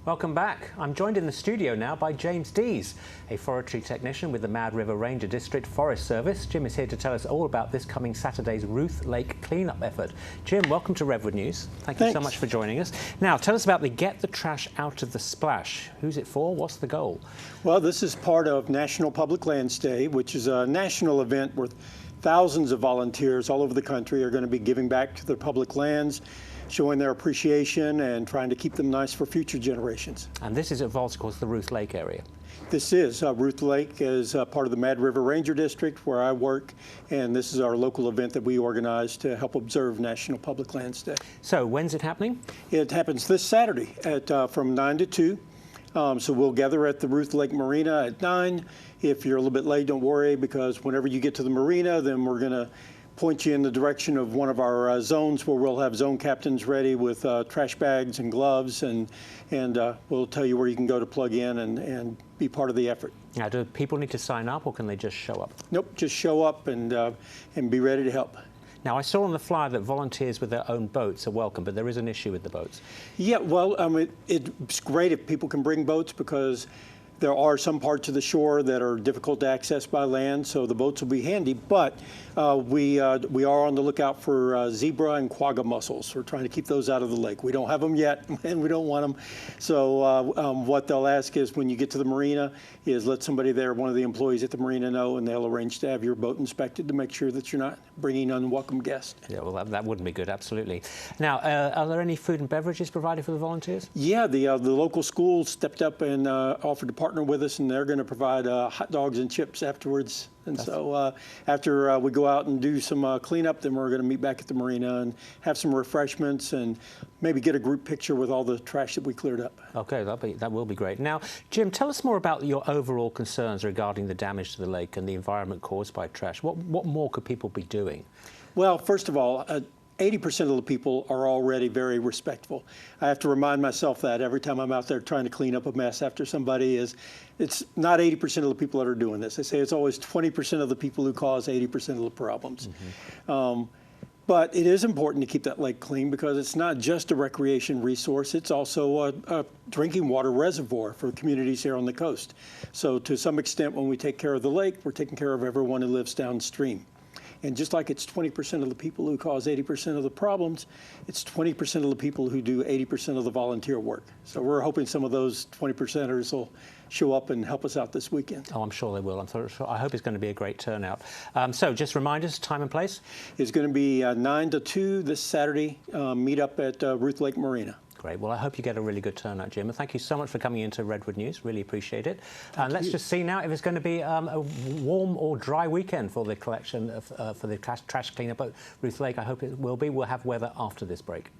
Welcome back. I'm joined in the studio now by James Dees, a forestry technician with the Mad River Ranger District Forest Service. Jim is here to tell us all about this coming Saturday's Ruth Lake Clean-up effort. Jim, welcome to Redwood News. Thank you so much for joining us. Now, tell us about the Get the Trash Out of the Splash. Who's it for? What's the goal? Well, this is part of National Public Lands Day, which is a national event where thousands of volunteers all over the country are going to be giving back to their public lands, showing their appreciation and trying to keep them nice for future generations. And this is involved, of course, the Ruth Lake area. This is Ruth Lake is part of the Mad River Ranger District where I work, and this is our local event that we organize to help observe National Public Lands Day. So when's it happening? It happens this Saturday at from 9 to 2. So we'll gather at the Ruth Lake Marina at 9. If you're a little bit late, don't worry, because whenever you get to the marina, then we're going to point you in the direction of one of our zones where we'll have zone captains ready with trash bags and gloves, and we'll tell you where you can go to plug in and be part of the effort. Now, do people need to sign up, or can they just show up? Nope, just show up and be ready to help. Now, I saw on the flyer that volunteers with their own boats are welcome, but there is an issue with the boats. Yeah, well, it's great if people can bring boats, because there are some parts of the shore that are difficult to access by land, so the boats will be handy. But we are on the lookout for zebra and quagga mussels. We're trying to keep those out of the lake. We don't have them yet, and we don't want them. So what they'll ask is, when you get to the marina, is let somebody there, one of the employees at the marina, know, and they'll arrange to have your boat inspected to make sure that you're not bringing unwelcome guests. Yeah, well, that wouldn't be good, absolutely. Now, are there any food and beverages provided for the volunteers? Yeah, the local school stepped up and offered to partner with us, and they're going to provide hot dogs and chips afterwards. And so after we go out and do some cleanup, then we're going to meet back at the marina and have some refreshments and maybe get a group picture with all the trash that we cleared up. Okay, that will be great. Now, Jim, tell us more about your overall concerns regarding the damage to the lake and the environment caused by trash. What more could people be doing? Well, first of all, 80% of the people are already very respectful. I have to remind myself that every time I'm out there trying to clean up a mess after somebody. It's not 80% of the people that are doing this. They say it's always 20% of the people who cause 80% of the problems. Mm-hmm. But it is important to keep that lake clean, because it's not just a recreation resource, it's also a drinking water reservoir for communities here on the coast. So to some extent, when we take care of the lake, we're taking care of everyone who lives downstream. And just like it's 20% of the people who cause 80% of the problems, it's 20% of the people who do 80% of the volunteer work. So we're hoping some of those 20%ers will show up and help us out this weekend. Oh, I'm sure they will. I hope it's going to be a great turnout. So just remind us, time and place? It's going to be 9 to 2 this Saturday. Meet up at Ruth Lake Marina. Great. Well, I hope you get a really good turnout, Jim. And thank you so much for coming into Redwood News. Really appreciate it. And let's just see now if it's going to be a warm or dry weekend for the collection for the trash cleanup at Ruth Lake. I hope it will be. We'll have weather after this break.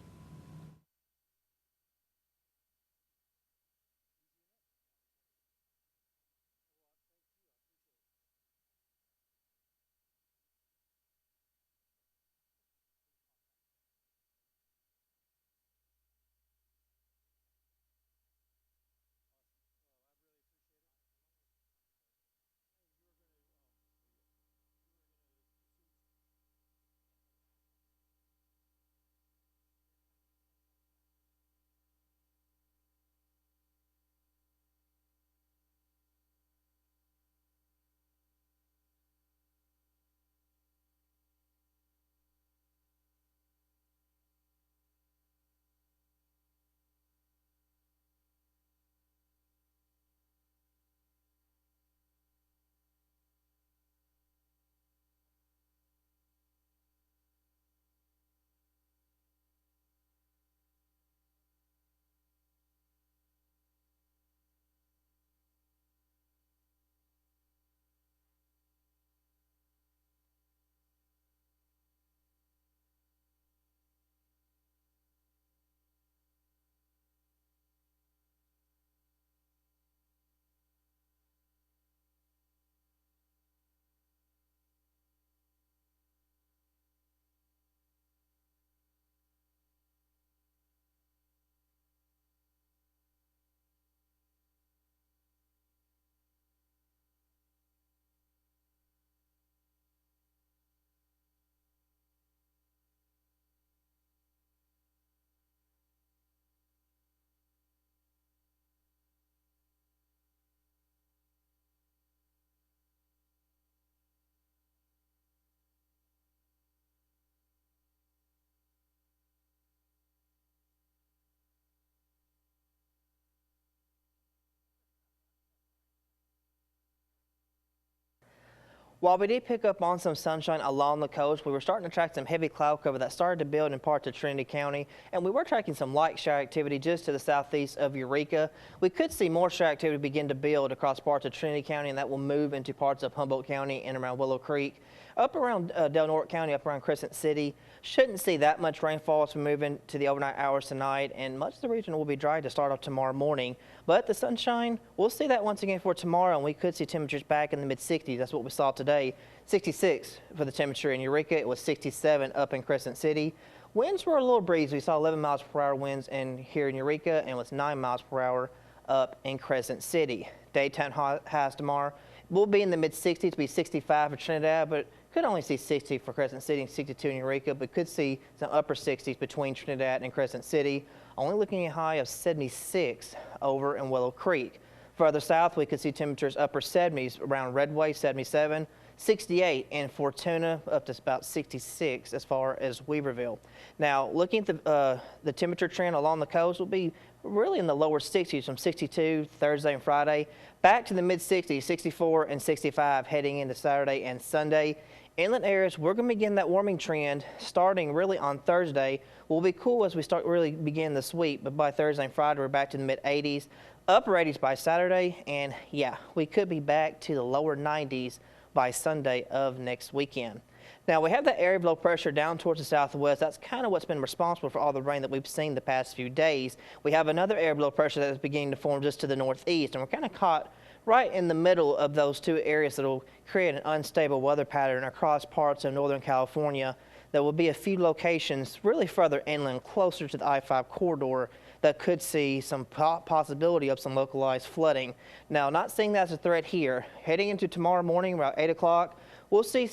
While we did pick up on some sunshine along the coast, we were starting to track some heavy cloud cover that started to build in parts of Trinity County, and we were tracking some light shower activity just to the southeast of Eureka. We could see more shower activity begin to build across parts of Trinity County, and that will move into parts of Humboldt County and around Willow Creek. Up around Del Norte County, up around Crescent City, shouldn't see that much rainfall as we move into the overnight hours tonight, and much of the region will be dry to start off tomorrow morning. But the sunshine, we'll see that once again for tomorrow, and we could see temperatures back in the mid-60s. That's what we saw today. 66 for the temperature in Eureka. It was 67 up in Crescent City. Winds were a little breezy. We saw 11 miles per hour winds here in Eureka, and it was 9 miles per hour up in Crescent City. Daytime highs tomorrow will be in the mid-60s to be 65 for Trinidad, but could only see 60 for Crescent City and 62 in Eureka, but could see some upper 60s between Trinidad and Crescent City. Only looking at a high of 76 over in Willow Creek. Further south, we could see temperatures upper 70s around Redwood, 77, 68 in Fortuna, up to about 66 as far as Weaverville. Now, looking at the temperature trend along the coast will be really in the lower 60s from 62 Thursday and Friday, back to the mid-60s, 64 and 65 heading into Saturday and Sunday. Inland areas, we're going to begin that warming trend starting really on Thursday. Will be cool as we really begin the sweep, but by Thursday and Friday, we're back to the mid-80s, upper 80s by Saturday, and yeah, we could be back to the lower 90s by Sunday of next weekend. Now, we have that area of low pressure down towards the southwest. That's kind of what's been responsible for all the rain that we've seen the past few days. We have another area of low pressure that is beginning to form just to the northeast, and we're kind of caught right in the middle of those two areas that will create an unstable weather pattern across parts of Northern California. There will be a few locations really further inland, closer to the I-5 corridor, that could see some possibility of some localized flooding. Now, not seeing that as a threat here. Heading into tomorrow morning around 8 o'clock, we'll see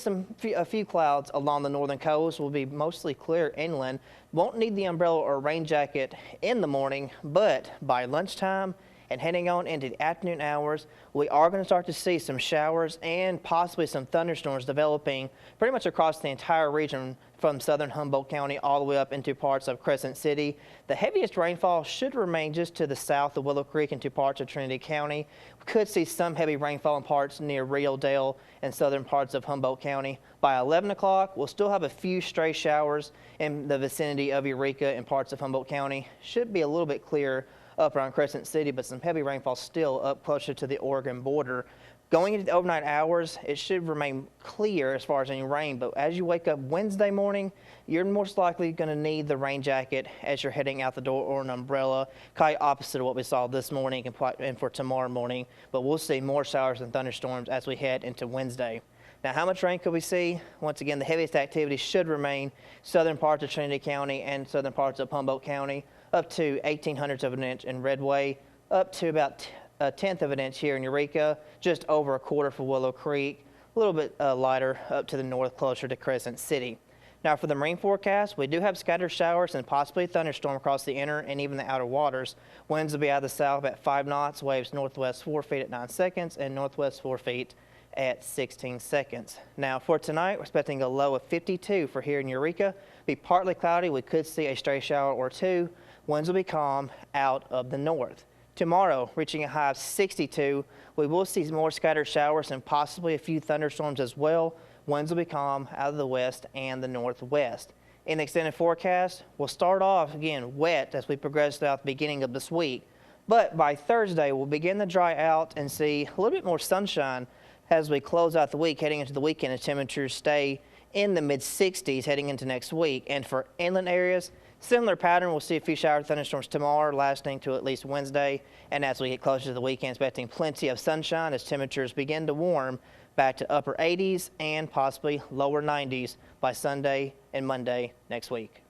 a few clouds along the northern coast. Will be mostly clear inland. Won't need the umbrella or rain jacket in the morning, but by lunchtime and heading on into the afternoon hours, we are going to start to see some showers and possibly some thunderstorms developing pretty much across the entire region from southern Humboldt County all the way up into parts of Crescent City. The heaviest rainfall should remain just to the south of Willow Creek and to parts of Trinity County. We could see some heavy rainfall in parts near Rio Dale and southern parts of Humboldt County. By 11 o'clock, we'll still have a few stray showers in the vicinity of Eureka and parts of Humboldt County. Should be a little bit clearer up around Crescent City, but some heavy rainfall still up closer to the Oregon border. Going into the overnight hours, it should remain clear as far as any rain, but as you wake up Wednesday morning, you're most likely going to need the rain jacket as you're heading out the door or an umbrella, kind of opposite of what we saw this morning and for tomorrow morning, but we'll see more showers and thunderstorms as we head into Wednesday. Now, how much rain could we see? Once again, the heaviest activity should remain southern parts of Trinity County and southern parts of Humboldt County, up to 1/1800ths of an inch in Redwood, up to about a 1/10 of an inch here in Eureka, just over a quarter for Willow Creek, a little bit lighter up to the north closer to Crescent City. Now, for the marine forecast, we do have scattered showers and possibly a thunderstorm across the inner and even the outer waters. Winds will be out of the south at 5 knots, waves northwest 4 feet at 9 seconds, and northwest 4 feet at 16 seconds. Now, for tonight, we're expecting a low of 52 for here in Eureka. Be partly cloudy. We could see a stray shower or two. Winds will be calm out of the north. Tomorrow, reaching a high of 62, we will see more scattered showers and possibly a few thunderstorms as well. Winds will be calm out of the west and the northwest. In the extended forecast, we'll start off again wet as we progress throughout the beginning of this week. But by Thursday, we'll begin to dry out and see a little bit more sunshine as we close out the week, heading into the weekend, as temperatures stay in the mid-60s heading into next week. And for inland areas, similar pattern. We'll see a few shower thunderstorms tomorrow, lasting to at least Wednesday. And as we get closer to the weekend, expecting plenty of sunshine as temperatures begin to warm back to upper 80s and possibly lower 90s by Sunday and Monday next week.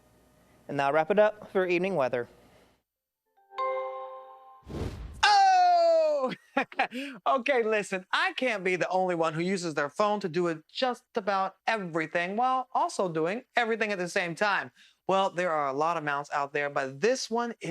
And now wrap it up for evening weather. Okay, listen, I can't be the only one who uses their phone to do just about everything while also doing everything at the same time. Well, there are a lot of mounts out there, but this one is